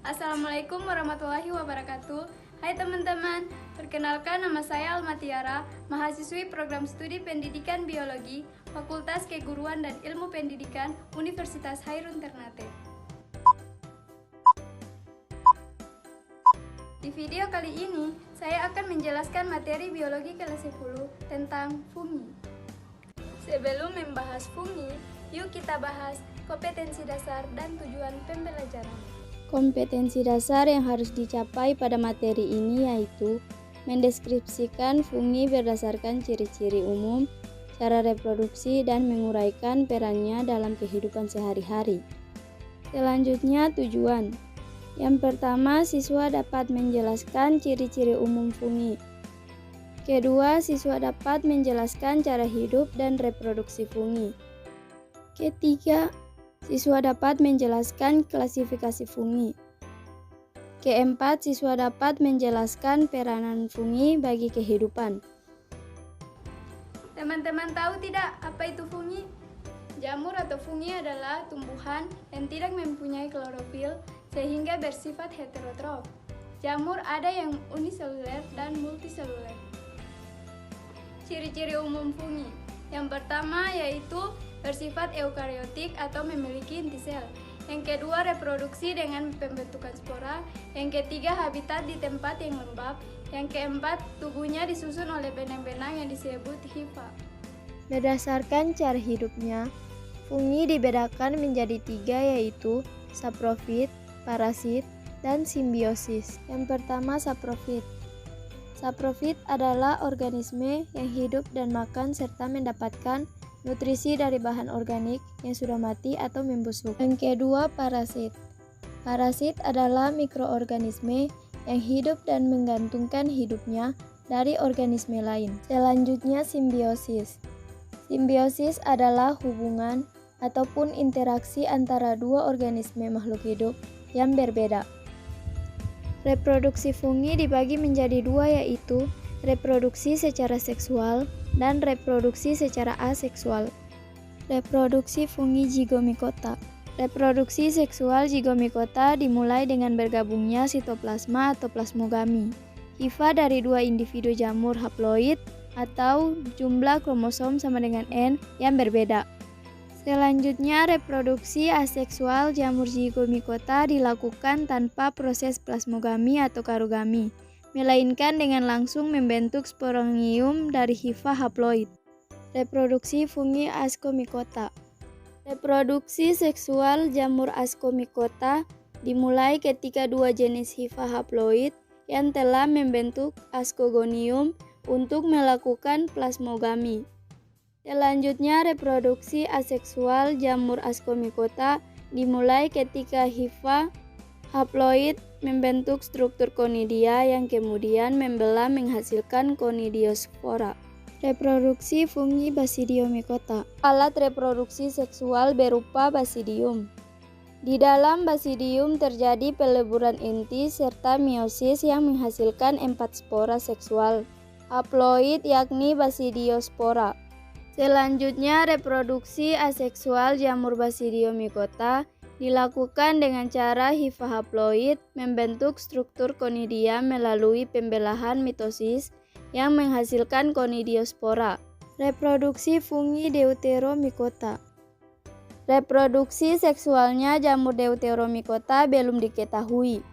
Assalamualaikum warahmatullahi wabarakatuh. Hai teman-teman, perkenalkan nama saya Alma Tiara, mahasiswi program studi pendidikan biologi, Fakultas Keguruan dan Ilmu Pendidikan, Universitas Hairun Ternate. Di video kali ini, saya akan menjelaskan materi biologi kelas 10 tentang fungi. Sebelum membahas fungi, yuk kita bahas kompetensi dasar dan tujuan pembelajaran. Kompetensi dasar yang harus dicapai pada materi ini yaitu mendeskripsikan fungi berdasarkan ciri-ciri umum, cara reproduksi, dan menguraikan perannya dalam kehidupan sehari-hari. Selanjutnya, tujuan. Yang pertama, siswa dapat menjelaskan ciri-ciri umum fungi. Kedua, siswa dapat menjelaskan cara hidup dan reproduksi fungi. Ketiga, siswa dapat menjelaskan klasifikasi fungi. Keempat, siswa dapat menjelaskan peranan fungi bagi kehidupan. Teman-teman tahu tidak apa itu fungi? Jamur atau fungi adalah tumbuhan yang tidak mempunyai klorofil sehingga bersifat heterotrof. Jamur ada yang uniseluler dan multiseluler. Ciri-ciri umum fungi. Yang pertama yaitu bersifat eukariotik atau memiliki inti sel. Yang kedua, reproduksi dengan pembentukan spora. Yang ketiga, habitat di tempat yang lembab. Yang keempat, tubuhnya disusun oleh benang-benang yang disebut hifa. Berdasarkan cara hidupnya, fungi dibedakan menjadi 3 yaitu saprofit, parasit, dan simbiosis. Yang pertama, saprofit. Saprofit adalah organisme yang hidup dan makan serta mendapatkan nutrisi dari bahan organik yang sudah mati atau membusuk. Yang kedua, parasit. Parasit adalah mikroorganisme yang hidup dan menggantungkan hidupnya dari organisme lain. Selanjutnya, simbiosis. Simbiosis adalah hubungan ataupun interaksi antara dua organisme makhluk hidup yang berbeda. Reproduksi fungi dibagi menjadi 2 yaitu reproduksi secara seksual dan reproduksi secara aseksual. Reproduksi fungi zygomicota. Reproduksi seksual zygomicota dimulai dengan bergabungnya sitoplasma atau plasmogami, hifa dari 2 individu jamur haploid atau jumlah kromosom sama dengan N yang berbeda. Selanjutnya, reproduksi aseksual jamur zygomicota dilakukan tanpa proses plasmogami atau karugami, melainkan dengan langsung membentuk sporangium dari hifa haploid. Reproduksi fungi ascomycota. Reproduksi seksual jamur ascomycota dimulai ketika 2 jenis hifa haploid yang telah membentuk ascogonium untuk melakukan plasmogami. Selanjutnya, reproduksi aseksual jamur ascomycota dimulai ketika hifa haploid membentuk struktur konidia yang kemudian membelah menghasilkan konidiospora. Reproduksi fungi Basidiomycota. Alat reproduksi seksual berupa basidium. Di dalam basidium terjadi peleburan inti serta meiosis yang menghasilkan 4 spora seksual haploid yakni basidiospora. Selanjutnya, reproduksi aseksual jamur Basidiomycota dilakukan dengan cara hifa haploid membentuk struktur konidia melalui pembelahan mitosis yang menghasilkan konidiospora. Reproduksi fungi Deuteromycota. Reproduksi seksualnya jamur Deuteromycota belum diketahui,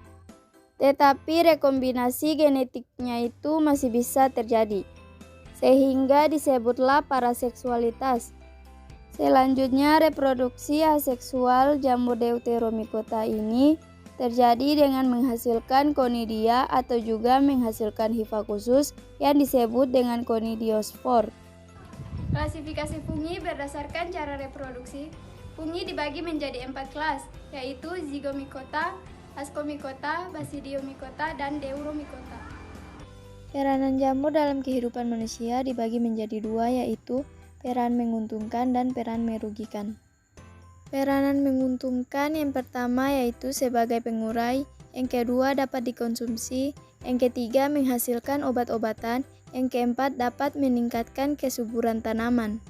tetapi rekombinasi genetiknya itu masih bisa terjadi, sehingga disebutlah paraseksualitas. Selanjutnya, reproduksi aseksual jamur Deuteromycota ini terjadi dengan menghasilkan konidia atau juga menghasilkan hifa khusus yang disebut dengan konidiospor. Klasifikasi fungi berdasarkan cara reproduksi. Fungi dibagi menjadi 4 kelas, yaitu Zygomicota, Ascomycota, Basidiomycota, dan Deuteromycota. Peranan jamur dalam kehidupan manusia dibagi menjadi 2 yaitu peran menguntungkan dan peran merugikan. Peranan menguntungkan yang pertama yaitu sebagai pengurai, yang kedua dapat dikonsumsi, yang ketiga menghasilkan obat-obatan, yang keempat dapat meningkatkan kesuburan tanaman.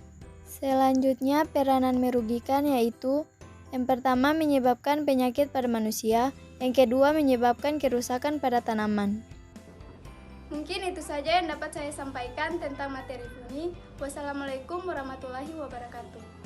Selanjutnya, peranan merugikan yaitu yang pertama menyebabkan penyakit pada manusia, Yang kedua, menyebabkan kerusakan pada tanaman. Mungkin itu saja yang dapat saya sampaikan tentang materi ini. Wassalamualaikum warahmatullahi wabarakatuh.